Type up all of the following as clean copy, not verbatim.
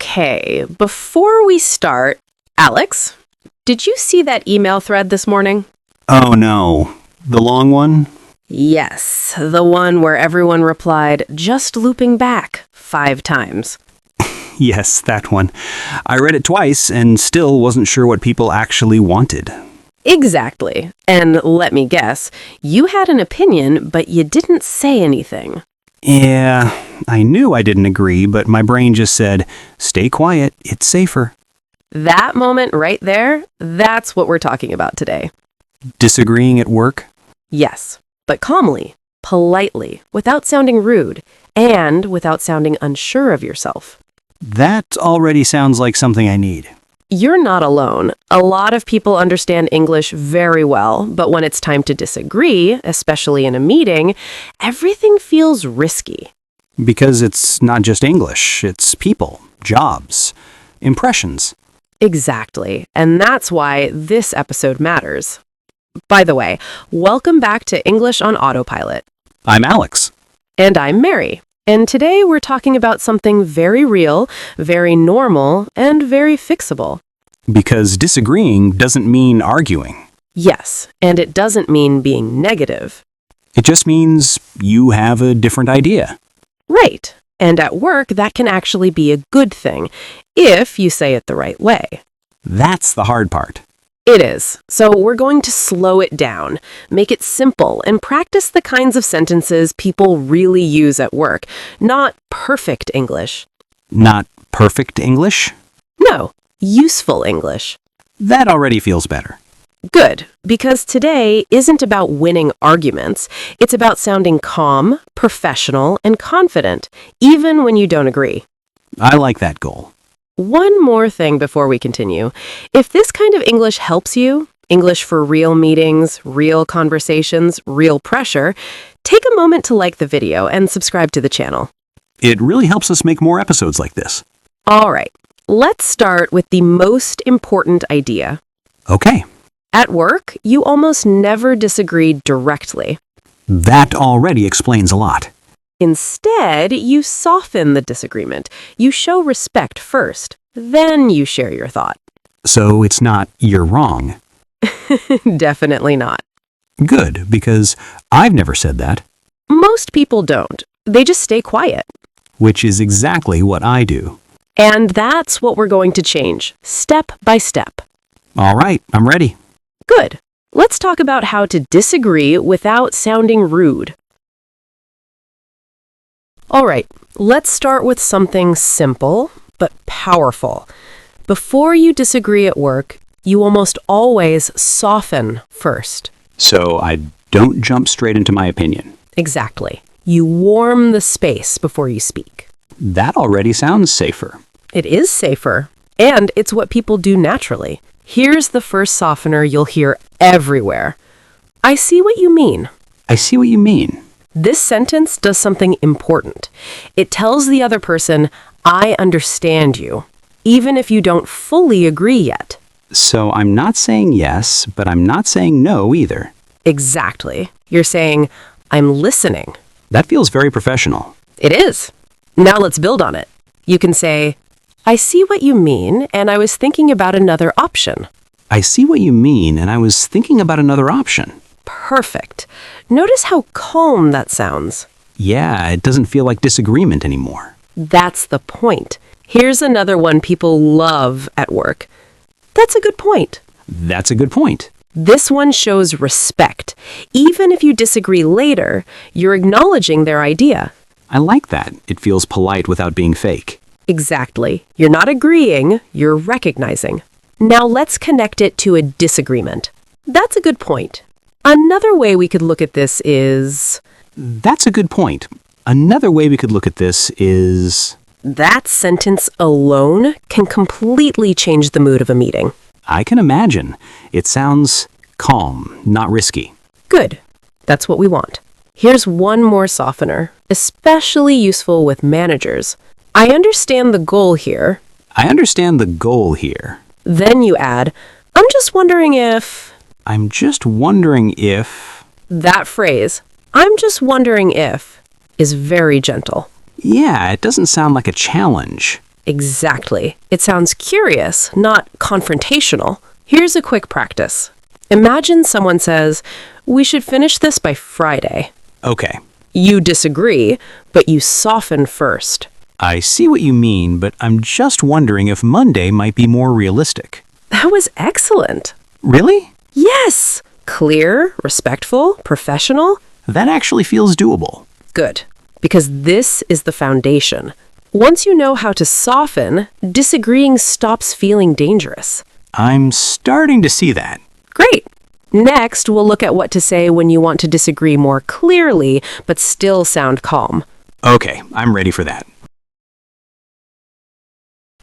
Okay, before we start, Alex, did you see that email thread this morning? Oh no, the long one? Yes, the one where everyone replied, just looping back 5 times. Yes, that one. I read it twice and still wasn't sure what people actually wanted. Exactly. And let me guess, you had an opinion, but you didn't say anything. Yeah, I knew I didn't agree, but my brain just said, stay quiet, it's safer. That moment right there, that's what we're talking about today. Disagreeing at work? Yes, but calmly, politely, without sounding rude, and without sounding unsure of yourself. That already sounds like something I need. You're not alone. A lot of people understand English very well, but when it's time to disagree, especially in a meeting, everything feels risky. Because it's not just English, it's people, jobs, impressions. Exactly. And that's why this episode matters. By the way, welcome back to English on Autopilot. I'm Alex. And I'm Mary. And today we're talking about something very real, very normal, and very fixable. Because disagreeing doesn't mean arguing. Yes, and it doesn't mean being negative. It just means you have a different idea. Right. And at work, that can actually be a good thing, if you say it the right way. That's the hard part. It is. So we're going to slow it down, make it simple, and practice the kinds of sentences people really use at work. Not perfect English. Not perfect English? No, useful English. That already feels better. Good, because today isn't about winning arguments. It's about sounding calm, professional, and confident, even when you don't agree. I like that goal. One more thing before we continue. If this kind of English helps you, English for real meetings, real conversations, real pressure, take a moment to like the video and subscribe to the channel. It really helps us make more episodes like this. All right, let's start with the most important idea. Okay. At work, you almost never disagree directly. That already explains a lot. Instead, you soften the disagreement. You show respect first, then you share your thought. So it's not you're wrong. Definitely not. Good, because I've never said that. Most people don't. They just stay quiet. Which is exactly what I do. And that's what we're going to change, step by step. All right, I'm ready. Good. Let's talk about how to disagree without sounding rude. All right, let's start with something simple but powerful. Before you disagree at work, you almost always soften first. So I don't jump straight into my opinion. Exactly. You warm the space before you speak. That already sounds safer. It is safer, and it's what people do naturally. Here's the first softener you'll hear everywhere. I see what you mean. I see what you mean. This sentence does something important. It tells the other person, I understand you, even if you don't fully agree yet. So I'm not saying yes, but I'm not saying no either. Exactly. You're saying, I'm listening. That feels very professional. It is. Now let's build on it. You can say, I see what you mean, and I was thinking about another option. I see what you mean, and I was thinking about another option. Perfect. Notice how calm that sounds. Yeah, it doesn't feel like disagreement anymore. That's the point. Here's another one people love at work. That's a good point. That's a good point. This one shows respect. Even if you disagree later, you're acknowledging their idea. I like that. It feels polite without being fake. Exactly. You're not agreeing, you're recognizing. Now let's connect it to a disagreement. That's a good point. Another way we could look at this is... That's a good point. Another way we could look at this is... That sentence alone can completely change the mood of a meeting. I can imagine. It sounds calm, not risky. Good. That's what we want. Here's one more softener, especially useful with managers. I understand the goal here. I understand the goal here. Then you add, I'm just wondering if... I'm just wondering if... That phrase, I'm just wondering if, is very gentle. Yeah, it doesn't sound like a challenge. Exactly. It sounds curious, not confrontational. Here's a quick practice. Imagine someone says, "We should finish this by Friday." Okay, You disagree, but you soften first. I see what you mean, but I'm just wondering if Monday might be more realistic. That was excellent. Really? Yes! Clear, respectful, professional. That actually feels doable. Good. Because this is the foundation. Once you know how to soften, disagreeing stops feeling dangerous. I'm starting to see that. Great. Next, we'll look at what to say when you want to disagree more clearly, but still sound calm. Okay, I'm ready for that.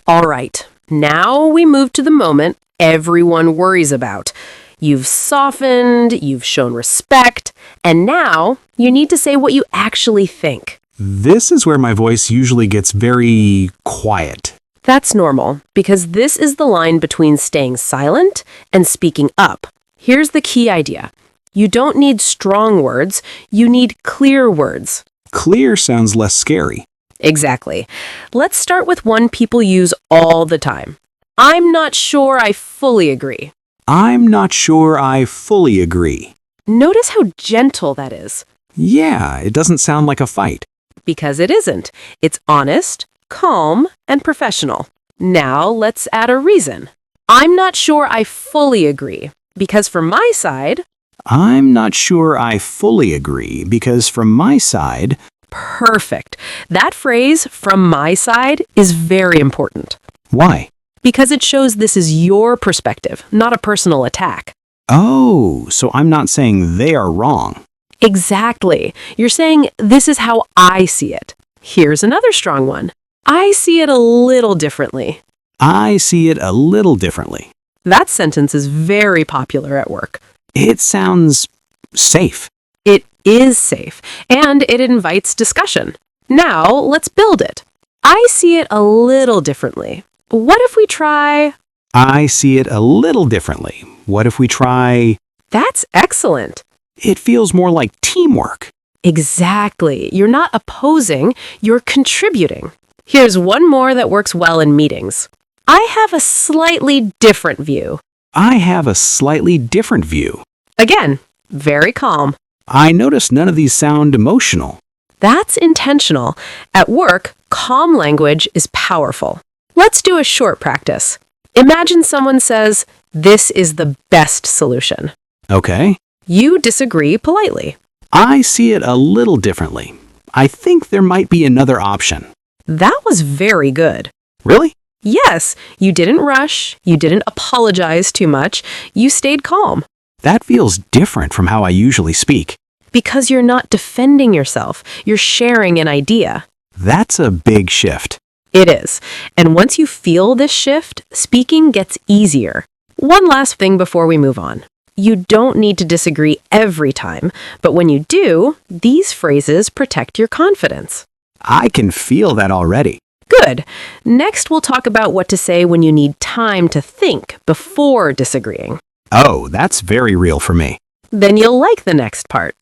All right. Now we move to the moment everyone worries about. You've softened, you've shown respect, and now you need to say what you actually think. This is where my voice usually gets very quiet. That's normal, because this is the line between staying silent and speaking up. Here's the key idea. You don't need strong words, you need clear words. Clear sounds less scary. Exactly. Let's start with one people use all the time. I'm not sure I fully agree. I'm not sure I fully agree. Notice how gentle that is. Yeah, it doesn't sound like a fight. Because it isn't. It's honest, calm, and professional. Now let's add a reason. I'm not sure I fully agree. Because from my side... I'm not sure I fully agree, because from my side... Perfect. That phrase, "from my side," is very important. Why? Because it shows this is your perspective, not a personal attack. Oh, so I'm not saying they are wrong. Exactly. You're saying, this is how I see it. Here's another strong one. I see it a little differently. I see it a little differently. That sentence is very popular at work. It sounds safe. It is safe, and it invites discussion. Now, let's build it. I see it a little differently. What if we try... I see it a little differently. What if we try... That's excellent. It feels more like teamwork. Exactly. You're not opposing, you're contributing. Here's one more that works well in meetings. I have a slightly different view. I have a slightly different view. Again, very calm. I notice none of these sound emotional. That's intentional. At work, calm language is powerful. Let's do a short practice. Imagine someone says, "This is the best solution." Okay. You disagree politely. I see it a little differently. I think there might be another option. That was very good. Really? Yes, you didn't rush, you didn't apologize too much, you stayed calm. That feels different from how I usually speak. Because you're not defending yourself, you're sharing an idea. That's a big shift. It is. And once you feel this shift, speaking gets easier. One last thing before we move on. You don't need to disagree every time, but when you do, these phrases protect your confidence. I can feel that already. Good. Next, we'll talk about what to say when you need time to think before disagreeing. Oh, that's very real for me. Then you'll like the next part.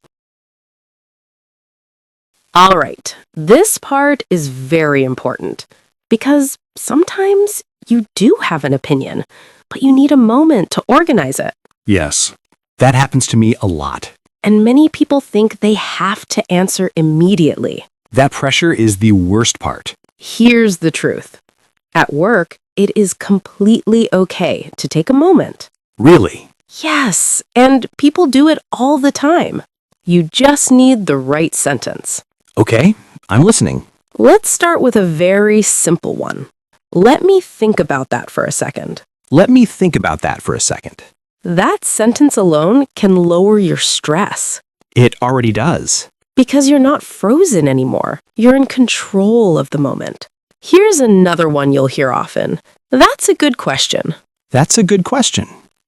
All right, this part is very important because sometimes you do have an opinion, but you need a moment to organize it. Yes. That happens to me a lot. And many people think they have to answer immediately. That pressure is the worst part. Here's the truth. At work, it is completely okay to take a moment. Really? Yes, and people do it all the time. You just need the right sentence. Okay, I'm listening. Let's start with a very simple one. Let me think about that for a second. Let me think about that for a second. That sentence alone can lower your stress. It already does. Because you're not frozen anymore. You're in control of the moment. Here's another one you'll hear often. That's a good question. That's a good question.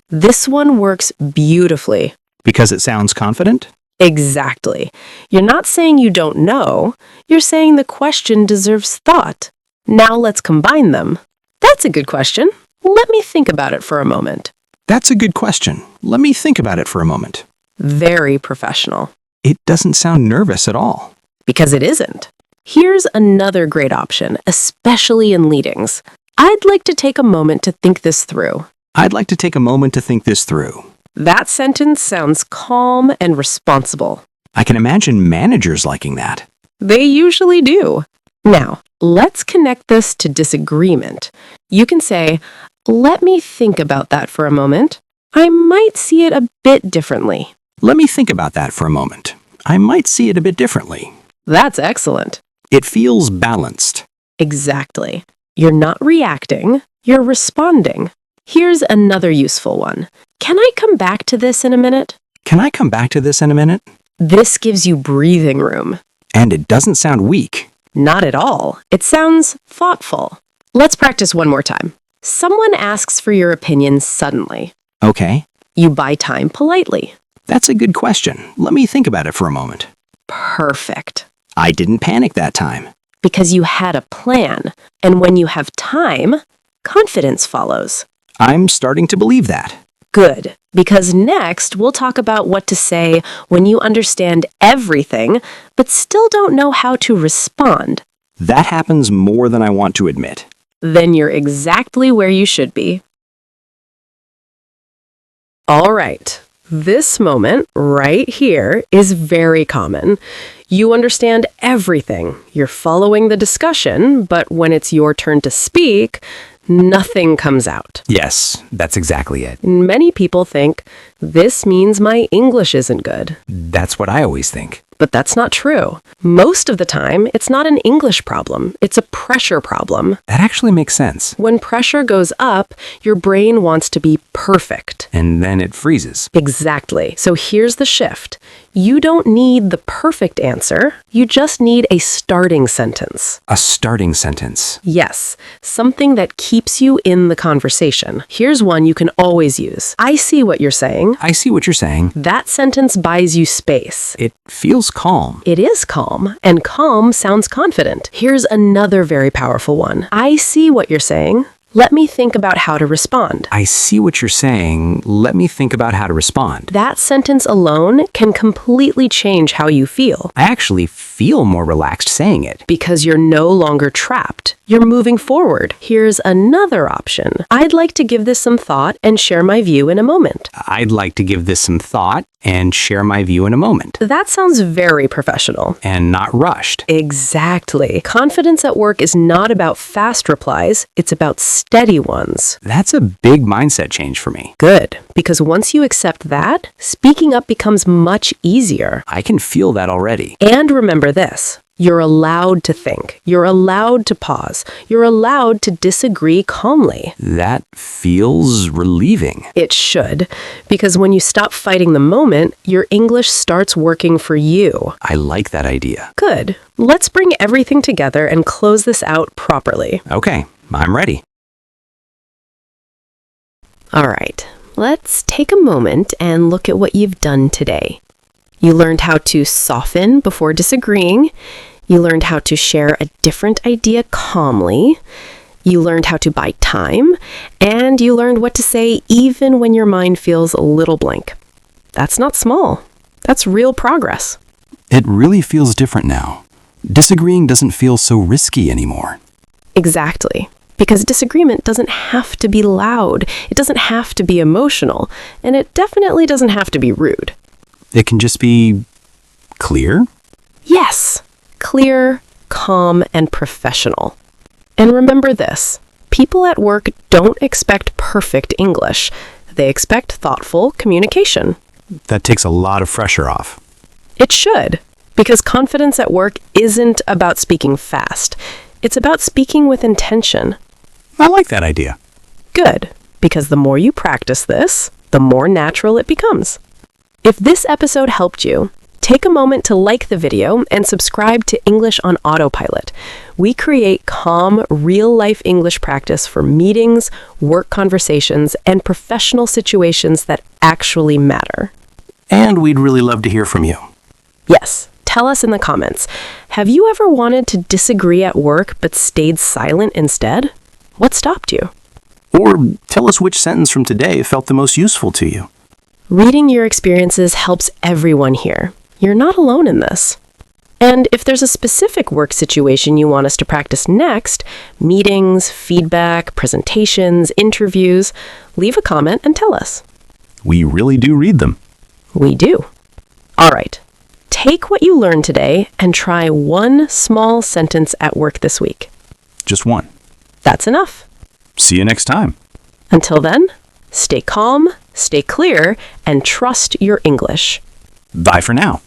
This one works beautifully. Because it sounds confident? Exactly. You're not saying you don't know. You're saying the question deserves thought. Now let's combine them. That's a good question. Let me think about it for a moment. That's a good question. Let me think about it for a moment. Very professional. It doesn't sound nervous at all. Because it isn't. Here's another great option, especially in meetings. I'd like to take a moment to think this through. I'd like to take a moment to think this through. That sentence sounds calm and responsible. I can imagine managers liking that. They usually do. Now, let's connect this to disagreement. You can say, let me think about that for a moment. I might see it a bit differently. Let me think about that for a moment. I might see it a bit differently. That's excellent. It feels balanced. Exactly. You're not reacting, you're responding. Here's another useful one. Can I come back to this in a minute? Can I come back to this in a minute? This gives you breathing room. And it doesn't sound weak. Not at all. It sounds thoughtful. Let's practice one more time. Someone asks for your opinion suddenly. Okay, You buy time politely. that's a good question. Let me think about it for a moment. Perfect. I didn't panic that time. Because you had a plan. And when you have time, confidence follows. I'm starting to believe that. Good, because next we'll talk about what to say when you understand everything, but still don't know how to respond. That happens more than I want to admit. Then you're exactly where you should be. All right, this moment right here is very common. You understand everything. You're following the discussion, but when it's your turn to speak, nothing comes out. Yes, that's exactly it. Many people think, this means my English isn't good. That's what I always think. But that's not true. Most of the time, it's not an English problem. It's a pressure problem. That actually makes sense. When pressure goes up, your brain wants to be perfect. And then it freezes. Exactly. So here's the shift. You don't need the perfect answer. You just need a starting sentence. A starting sentence. Yes, something that keeps you in the conversation. Here's one you can always use. I see what you're saying. I see what you're saying. That sentence buys you space. It feels calm. It is calm, and calm sounds confident. Here's another very powerful one. I see what you're saying. Let me think about how to respond. I see what you're saying. Let me think about how to respond. That sentence alone can completely change how you feel. I actually feel more relaxed saying it. Because you're no longer trapped. You're moving forward. Here's another option. I'd like to give this some thought and share my view in a moment. I'd like to give this some thought and share my view in a moment. That sounds very professional. And not rushed. Exactly. Confidence at work is not about fast replies, it's about steady ones. That's a big mindset change for me. Good, because once you accept that, speaking up becomes much easier. I can feel that already. And remember this. You're allowed to think. You're allowed to pause. You're allowed to disagree calmly. That feels relieving. It should, because when you stop fighting the moment, your English starts working for you. I like that idea. Good. Let's bring everything together and close this out properly. Okay, I'm ready. All right, let's take a moment and look at what you've done today. You learned how to soften before disagreeing. You learned how to share a different idea calmly. You learned how to buy time. And you learned what to say even when your mind feels a little blank. That's not small. That's real progress. It really feels different now. Disagreeing doesn't feel so risky anymore. Exactly. Because disagreement doesn't have to be loud. It doesn't have to be emotional. And it definitely doesn't have to be rude. It can just be clear. Yes, clear, calm, and professional. And remember this, people at work don't expect perfect English. They expect thoughtful communication. That takes a lot of pressure off. It should, because confidence at work isn't about speaking fast. It's about speaking with intention. I like that idea. Good, because the more you practice this, the more natural it becomes. If this episode helped you, take a moment to like the video and subscribe to English on Autopilot. We create calm, real-life English practice for meetings, work conversations, and professional situations that actually matter. And we'd really love to hear from you. Yes, tell us in the comments. Have you ever wanted to disagree at work but stayed silent instead? What stopped you? Or tell us which sentence from today felt the most useful to you. Reading your experiences helps everyone here. You're not alone in this. And if there's a specific work situation you want us to practice next, meetings, feedback, presentations, interviews, leave a comment and tell us. We really do read them. We do. All right. Take what you learned today and try one small sentence at work this week. Just one. That's enough. See you next time. Until then, stay calm, stay clear, and trust your English. Bye for now.